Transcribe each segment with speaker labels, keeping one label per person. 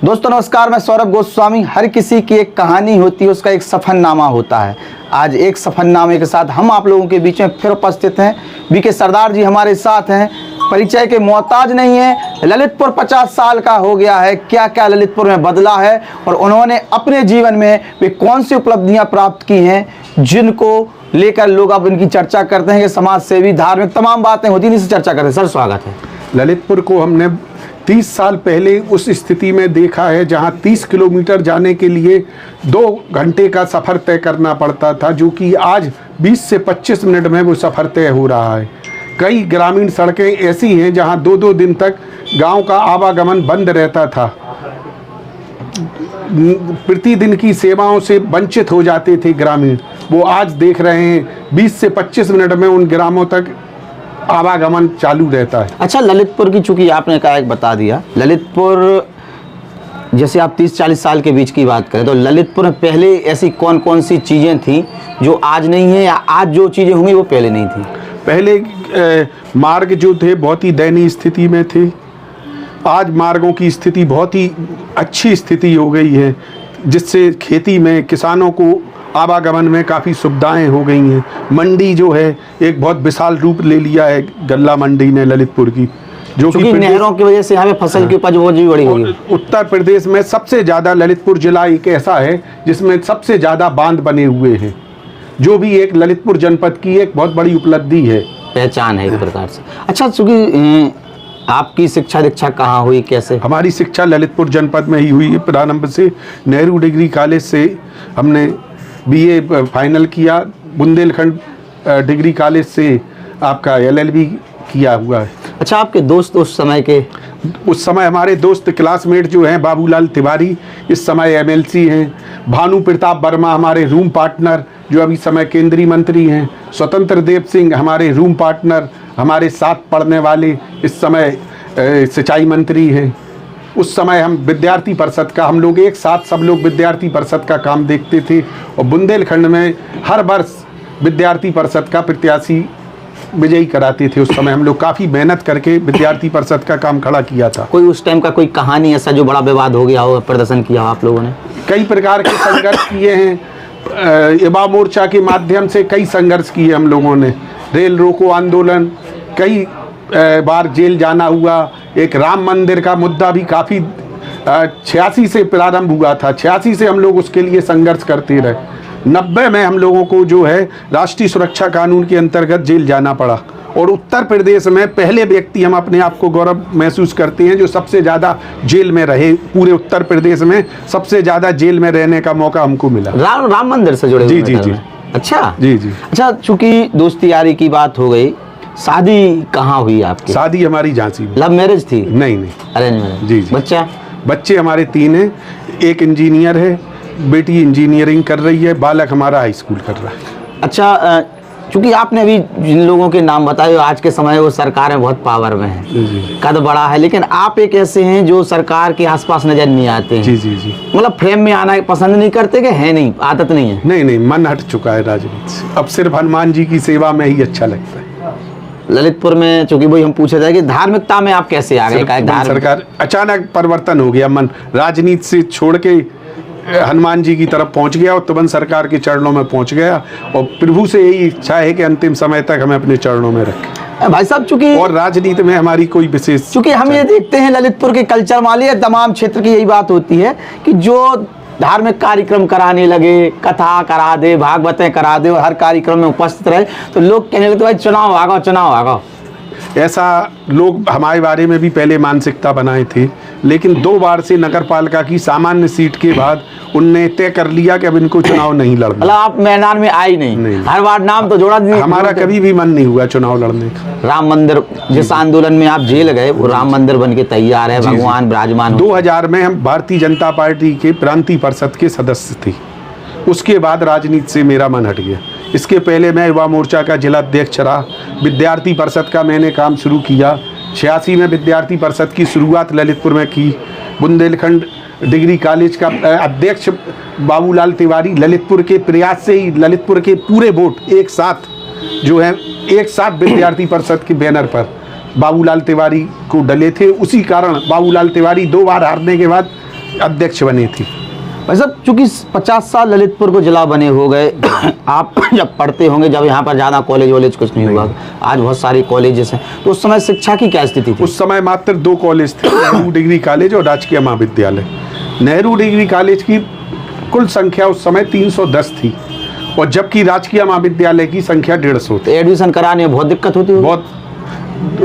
Speaker 1: दोस्तों नमस्कार, मैं सौरभ गोस्वामी। हर किसी की एक कहानी होती है, उसका एक सफरनामा होता है। आज एक सफरनामे के साथ हम आप लोगों के बीच में फिर उपस्थित हैं। बीके सरदार जी हमारे साथ हैं, परिचय के मोहताज नहीं है। ललितपुर 50 साल का हो गया है। क्या क्या ललितपुर में बदला है और उन्होंने अपने जीवन में वे कौन सी उपलब्धियां प्राप्त की हैं, जिनको लेकर लोग अब इनकी चर्चा करते हैं कि समाज सेवी, धार्मिक तमाम बातें होती हैं, इनसे चर्चा करते हैं। सर स्वागत है।
Speaker 2: ललितपुर को हमने 30 साल पहले उस स्थिति में देखा है जहां 30 किलोमीटर जाने के लिए 2 घंटे का सफ़र तय करना पड़ता था, जो कि आज 20 से 25 मिनट में वो सफ़र तय हो रहा है। कई ग्रामीण सड़कें ऐसी हैं जहां 2-2 दिन तक गांव का आवागमन बंद रहता था। प्रतिदिन की सेवाओं से वंचित हो जाते थे ग्रामीण। वो आज देख रहे हैं 20 से 25 मिनट में उन ग्रामों तक आवागमन चालू रहता है।
Speaker 1: अच्छा, ललितपुर की चूंकि आपने कहा एक बता दिया, ललितपुर जैसे आप 30-40 साल के बीच की बात करें तो ललितपुर में पहले ऐसी कौन कौन सी चीज़ें थी जो आज नहीं है, या आज जो चीज़ें होंगी वो पहले नहीं थी?
Speaker 2: पहले मार्ग जो थे बहुत ही दयनीय स्थिति में थे। आज मार्गों की स्थिति बहुत ही अच्छी स्थिति हो गई है, जिससे खेती में किसानों को आवागमन में काफ़ी सुविधाएं हो गई हैं। मंडी जो है एक बहुत विशाल रूप ले लिया है गल्ला मंडी ने ललितपुर की, जो कि
Speaker 1: नहरों की वजह से हमें फसल की उपज वो भी बड़ी होगी।
Speaker 2: उत्तर प्रदेश में सबसे ज़्यादा ललितपुर जिला एक ऐसा है जिसमें सबसे ज़्यादा बांध बने हुए हैं, जो भी एक ललितपुर जनपद की एक बहुत बड़ी उपलब्धि है,
Speaker 1: पहचान है एक प्रकार से। अच्छा, चूँकि आपकी शिक्षा दीक्षा कहाँ हुई, कैसे?
Speaker 2: हमारी शिक्षा ललितपुर जनपद में ही हुई है। प्रारंभ से नेहरू डिग्री कॉलेज से हमने बीए फाइनल किया। बुंदेलखंड डिग्री कॉलेज से आपका LLB किया हुआ है।
Speaker 1: अच्छा, आपके दोस्त उस समय
Speaker 2: हमारे दोस्त क्लासमेट जो हैं, बाबूलाल तिवारी इस समय MLC हैं। भानु प्रताप वर्मा हमारे रूम पार्टनर जो अभी समय केंद्रीय मंत्री हैं। स्वतंत्र देव सिंह हमारे रूम पार्टनर, हमारे साथ पढ़ने वाले इस समय सिंचाई मंत्री हैं। उस समय हम विद्यार्थी परिषद का, हम लोग एक साथ सब लोग विद्यार्थी परिषद का काम देखते थे, और बुंदेलखंड में हर वर्ष विद्यार्थी परिषद का प्रत्याशी विजयी कराते थे। उस समय हम लोग काफ़ी मेहनत करके विद्यार्थी परिषद का काम खड़ा किया था।
Speaker 1: कोई उस टाइम का कोई कहानी ऐसा जो बड़ा विवाद हो गया हो, प्रदर्शन किया हो आप लोगों ने?
Speaker 2: कई प्रकार के संघर्ष किए हैं। युवा मोर्चा के माध्यम से कई संघर्ष किए हम लोगों ने। रेल रोको आंदोलन, कई बार जेल जाना हुआ। एक राम मंदिर का मुद्दा भी काफ़ी 86 से प्रारंभ हुआ था। 86 से हम लोग उसके लिए संघर्ष करते रहे। 90 में हम लोगों को जो है राष्ट्रीय सुरक्षा कानून के अंतर्गत जेल जाना पड़ा। और उत्तर प्रदेश में पहले व्यक्ति हम अपने आप को गौरव महसूस करते हैं जो सबसे ज़्यादा जेल में रहे। पूरे उत्तर प्रदेश में सबसे ज़्यादा जेल में रहने का मौका हमको मिला।
Speaker 1: राम मंदिर से जुड़े?
Speaker 2: जी जी जी।
Speaker 1: अच्छा
Speaker 2: जी जी।
Speaker 1: अच्छा, चूंकि दोस्ती यारी की बात हो गई, शादी कहाँ हुई आपकी?
Speaker 2: शादी हमारी झांसी में।
Speaker 1: लव मैरिज थी?
Speaker 2: नहीं,
Speaker 1: अरेंज मैरिज।
Speaker 2: जी जी।
Speaker 1: बच्चे
Speaker 2: हमारे 3 हैं। एक इंजीनियर है, बेटी इंजीनियरिंग कर रही है, बालक हमारा हाई स्कूल कर रहा है।
Speaker 1: अच्छा, चूंकि आपने अभी जिन लोगों के नाम बताए, आज के समय वो सरकार में बहुत पावर में है, कद बड़ा है, लेकिन आप एक ऐसे हैं जो सरकार के आसपास नजर नहीं आते हैं।
Speaker 2: जी जी जी।
Speaker 1: मतलब फ्रेम में आना पसंद नहीं करते कि है नहीं, आदत नहीं है?
Speaker 2: नहीं, मन हट चुका है राजनीति से। अब सिर्फ हनुमान जी की सेवा में ही अच्छा लगता है।
Speaker 1: ललितपुर में चूंकि वही हम पूछा जाए कि धार्मिकता में आप कैसे आ गए?
Speaker 2: सरकार अचानक परिवर्तन हो गया, मन राजनीति से छोड़ के हनुमान जी की तरफ पहुंच गया और तुरंत सरकार के चरणों में पहुंच गया। और प्रभु से यही इच्छा है कि अंतिम समय तक हमें अपने चरणों में रखें।
Speaker 1: भाई साहब, चूंकि
Speaker 2: और राजनीति में हमारी कोई विशेष,
Speaker 1: चूंकि हम ये देखते हैं ललितपुर के कल्चर वाले तमाम क्षेत्र की यही बात होती है कि जो धार्मिक कार्यक्रम कराने लगे, कथा करा दे, भागवतें करा दे और हर कार्यक्रम में उपस्थित रहे, तो लोग कहने लगते भाई चुनाव आगा।
Speaker 2: ऐसा लोग हमारे बारे में भी पहले मानसिकता बनाए थे, लेकिन 2 बार से नगर पालिका की सामान्य सीट के बाद उनने तय कर लिया कि अब इनको चुनाव नहीं लड़ना।
Speaker 1: मतलब आप मैदान में आई नहीं। हर बार नाम तो जोड़ा दिए।
Speaker 2: हमारा कभी भी मन नहीं हुआ चुनाव लड़ने का।
Speaker 1: राम मंदिर जिस आंदोलन में आप जेल गए, वो राम मंदिर बन के तैयार है, भगवान विराजमान।
Speaker 2: 2000 में हम भारतीय जनता पार्टी के प्रांतीय परिषद के सदस्य थे। उसके बाद राजनीति से मेरा मन हट गया। इसके पहले मैं युवा मोर्चा का जिला अध्यक्ष रहा। विद्यार्थी परिषद का मैंने काम शुरू किया। 86 में विद्यार्थी परिषद की शुरुआत ललितपुर में की। बुंदेलखंड डिग्री कॉलेज का अध्यक्ष बाबूलाल तिवारी, ललितपुर के प्रयास से ही ललितपुर के पूरे वोट एक साथ विद्यार्थी परिषद के बैनर पर बाबूलाल तिवारी को डले थे। उसी कारण बाबूलाल तिवारी 2 बार हारने के बाद अध्यक्ष बनी थी।
Speaker 1: भाई साहब, चूंकि 50 साल ललितपुर को जिला बने हो गए, आप जब पढ़ते होंगे, जब यहाँ पर ज़्यादा कॉलेज वॉलेज कुछ नहीं हुआ, आज बहुत सारी कॉलेजेस हैं, तो उस समय शिक्षा की क्या स्थिति थी?
Speaker 2: उस समय मात्र 2 कॉलेज थे, नेहरू डिग्री कॉलेज और राजकीय महाविद्यालय। नेहरू डिग्री कॉलेज की कुल संख्या उस समय 310 थी, और जबकि राजकीय महाविद्यालय की संख्या 150 थी।
Speaker 1: एडमिशन कराने में बहुत दिक्कत होती है?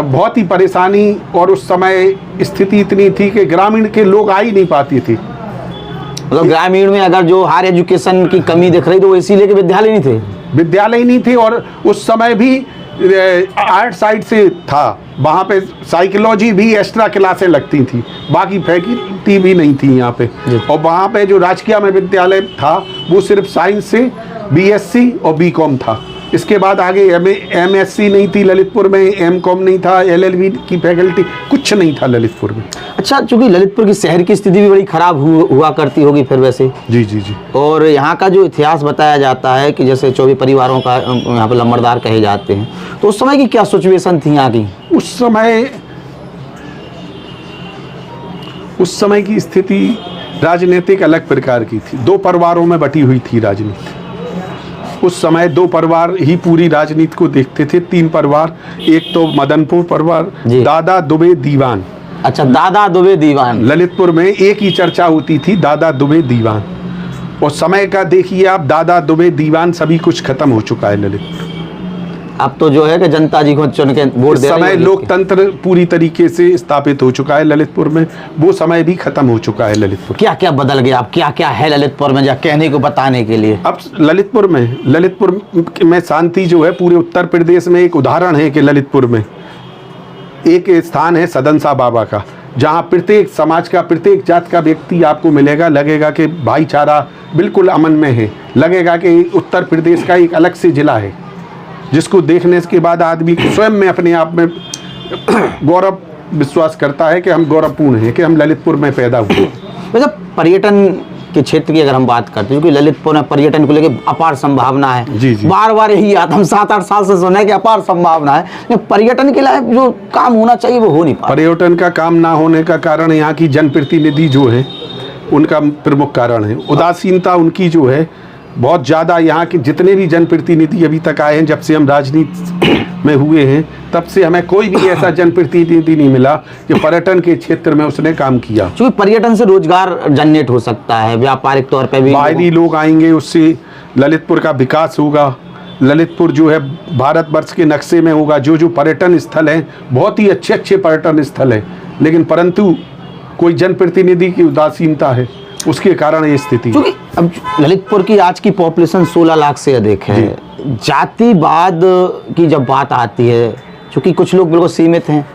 Speaker 2: बहुत ही परेशानी, और उस समय स्थिति इतनी थी कि ग्रामीण के लोग आ ही नहीं पाती थी।
Speaker 1: मतलब ग्रामीण में अगर जो हायर एजुकेशन की कमी दिख रही, तो वो इसीलिए कि विद्यालय नहीं थे?
Speaker 2: विद्यालय नहीं थे, और उस समय भी आर्ट साइड से था, वहाँ पे साइकोलॉजी भी एक्स्ट्रा क्लासें लगती थी, बाकी फैकल्टी भी नहीं थी यहाँ पे। और वहाँ पे जो राजकीय महाविद्यालय था वो सिर्फ साइंस से बीएससी और बीकॉम था। इसके बाद आगे एमएससी नहीं थी ललितपुर में, एमकॉम नहीं था, एलएलबी की फैकल्टी कुछ नहीं था ललितपुर में।
Speaker 1: अच्छा, चूंकि ललितपुर की शहर की स्थिति भी बड़ी खराब हुआ करती होगी फिर वैसे?
Speaker 2: जी जी जी।
Speaker 1: और यहाँ का जो इतिहास बताया जाता है कि जैसे 24 परिवारों का यहाँ पे लंबरदार कहे जाते हैं, तो उस समय की क्या सिचुएशन थी यहाँ की?
Speaker 2: उस समय की स्थिति राजनीतिक अलग प्रकार की थी। 2 परिवारों में बटी हुई थी राजनीति। उस समय 2 परिवार ही पूरी राजनीति को देखते थे, 3 परिवार। एक तो मदनपुर परिवार, दादा दुबे दीवान।
Speaker 1: अच्छा, दादा दुबे दीवान।
Speaker 2: ललितपुर में एक ही चर्चा होती थी, दादा दुबे दीवान। और समय का देखिए आप, दादा दुबे दीवान सभी कुछ खत्म हो चुका है ललितपुर।
Speaker 1: अब तो जो है कि जनता जी को चुन के वोट दे रही है।
Speaker 2: समय लोकतंत्र पूरी तरीके से स्थापित हो चुका है ललितपुर में, वो समय भी खत्म हो चुका है ललितपुर।
Speaker 1: क्या क्या बदल गया? अब क्या क्या है ललितपुर में, या कहने को बताने के लिए?
Speaker 2: अब ललितपुर में शांति जो है पूरे उत्तर प्रदेश में एक उदाहरण है कि ललितपुर में एक स्थान है सदनसा बाबा का, जहाँ प्रत्येक समाज का, प्रत्येक जात का व्यक्ति आपको मिलेगा, लगेगा कि भाईचारा बिल्कुल अमन में है, लगेगा कि उत्तर प्रदेश का एक अलग से जिला है, जिसको देखने के बाद आदमी स्वयं में अपने आप में गौरव विश्वास करता है कि हम गौरवपूर्ण हैं कि हम ललितपुर में पैदा हुए।
Speaker 1: वैसे पर्यटन के क्षेत्र की अगर हम बात करते हैं, क्योंकि ललितपुर में पर्यटन को लेकर अपार संभावना है।
Speaker 2: जी जी।
Speaker 1: बार बार यही आता, हम 7-8 साल से सुना है कि अपार संभावना है, लेकिन पर्यटन के लिए जो काम होना चाहिए वो हो नहीं पा।
Speaker 2: पर्यटन का काम ना होने का कारण यहाँ की जनप्रतिनिधि जो है उनका प्रमुख कारण है उदासीनता उनकी जो है बहुत ज़्यादा। यहाँ के जितने भी जनप्रतिनिधि अभी तक आए हैं, जब से हम राजनीति में हुए हैं, तब से हमें कोई भी ऐसा जनप्रतिनिधि नहीं मिला कि पर्यटन के क्षेत्र में उसने काम किया।
Speaker 1: क्योंकि पर्यटन से रोजगार जनरेट हो सकता है, व्यापारिक तौर पे भी
Speaker 2: बाहरी लोग आएंगे, उससे ललितपुर का विकास होगा। ललितपुर जो है भारतवर्ष के नक्शे में होगा। जो जो पर्यटन स्थल हैं बहुत ही अच्छे अच्छे पर्यटन स्थल हैं, लेकिन परंतु कोई जनप्रतिनिधि की उदासीनता है, उसके कारण ये स्थिति।
Speaker 1: क्योंकि अब ललितपुर की आज की पॉपुलेशन 16 लाख से अधिक है। जातिवाद की जब बात आती है, क्योंकि कुछ लोग बिल्कुल सीमित हैं,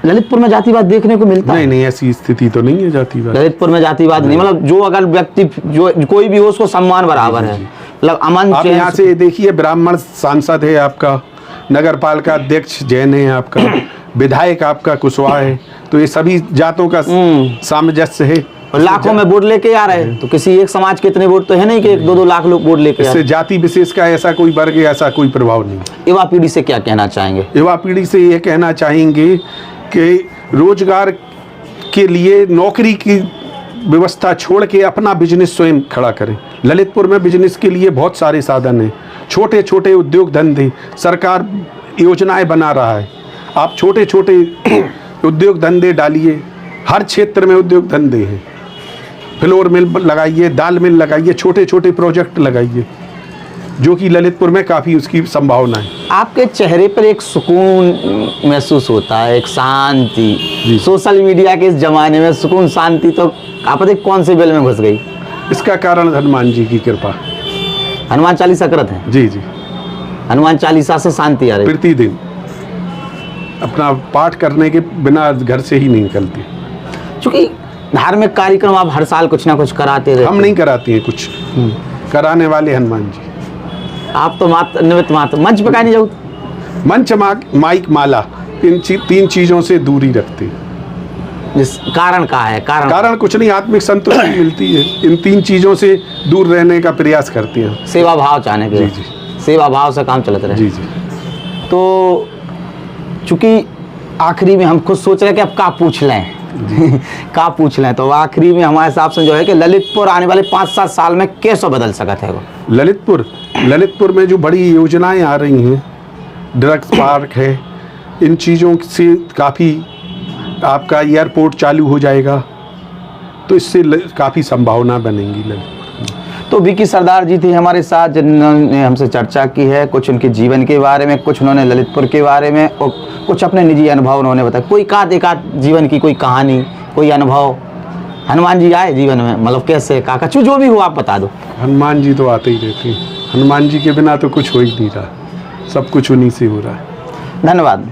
Speaker 1: ललितपुर में जातिवाद देखने को मिलता है?
Speaker 2: नहीं, ऐसी स्थिति तो नहीं है जातिवाद।
Speaker 1: ललितपुर में जातिवाद नहीं, मतलब जो अगर व्यक्ति जो कोई भी हो उसको सम्मान बराबर है, मतलब अमन।
Speaker 2: आप यहाँ से देखिए, ब्राह्मण सांसद है आपका, नगर पालिका अध्यक्ष जैन है आपका, विधायक आपका कुशवाहा है, तो ये सभी जातों का सामंजस्य है।
Speaker 1: और लाखों में वोट लेके आ रहे हैं, तो किसी एक समाज के इतने वोट तो है नहीं कि 1-2 लाख लोग वोट लेके।
Speaker 2: इससे जाति विशेष का ऐसा कोई वर्ग, ऐसा कोई प्रभाव नहीं।
Speaker 1: युवा पीढ़ी से क्या कहना चाहेंगे?
Speaker 2: युवा पीढ़ी से ये कहना चाहेंगे कि रोजगार के लिए नौकरी की व्यवस्था छोड़ के अपना बिजनेस स्वयं खड़ा करें। ललितपुर में बिजनेस के लिए बहुत सारे साधन हैं, छोटे छोटे उद्योग धंधे, सरकार योजनाएं बना रहा है। आप छोटे छोटे उद्योग धंधे डालिए, हर क्षेत्र में उद्योग धंधे हैं। फ्लोर मिल लगाइए, दाल मिल लगाइए, छोटे छोटे प्रोजेक्ट लगाइए, जो कि ललितपुर में काफ़ी उसकी संभावना है।
Speaker 1: आपके चेहरे पर एक सुकून महसूस होता है, एक शांति। सोशल मीडिया के इस जमाने में सुकून शांति तो आप पता कौन से बेल में घुस गई? इसका
Speaker 2: कारण हनुमान जी की कृपा।
Speaker 1: हनुमान चालीसा करते हैं?
Speaker 2: जी जी।
Speaker 1: हनुमान चालीसा से शांति आ रही?
Speaker 2: प्रतिदिन अपना पाठ करने के बिना घर से ही नहीं निकलती।
Speaker 1: क्योंकि धार्मिक कार्यक्रम आप हर साल कुछ ना कुछ कराते रहते।
Speaker 2: हम नहीं कराते हैं कुछ, कराने वाले हनुमान जी।
Speaker 1: आप तो निमित्त मात्र। मंच पे नहीं जाओ?
Speaker 2: मंच, माइक, माला, इन 3 चीजों से दूरी रखते।
Speaker 1: इस कारण का है?
Speaker 2: कारण कुछ नहीं, आत्मिक संतुष्टि मिलती है। इन 3 चीजों से दूर रहने का प्रयास करते हैं।
Speaker 1: सेवा भाव चाहने के?
Speaker 2: जी।
Speaker 1: सेवा भाव से काम चलता रहे।
Speaker 2: जी।
Speaker 1: तो चूंकि आखिरी में हम खुद सोच रहे हैं कि अब क्या पूछ लें, का पूछ लें तो आखिरी में हमारे हिसाब से जो है कि ललितपुर आने वाले 5-7 साल में कैसे बदल सकता है वो?
Speaker 2: ललितपुर में जो बड़ी योजनाएं आ रही हैं, ड्रग्स पार्क है, इन चीज़ों से काफ़ी आपका एयरपोर्ट चालू हो जाएगा, तो इससे काफ़ी संभावना बनेंगी ललितपुर।
Speaker 1: तो विकी सरदार जी थे हमारे साथ जिन्होंने हमसे चर्चा की है, कुछ उनके जीवन के बारे में, कुछ उन्होंने ललितपुर के बारे में और कुछ अपने निजी अनुभव उन्होंने बताया। कोई एक आध जीवन की कोई कहानी, कोई अनुभव। हनुमान जी आए जीवन में, मतलब कैसे काकाचू जो भी हो आप बता दो।
Speaker 2: हनुमान जी तो आते ही रहते हैं, हनुमान जी के बिना तो कुछ हो ही नहीं रहा, सब कुछ उन्हीं से हो रहा है।
Speaker 1: धन्यवाद।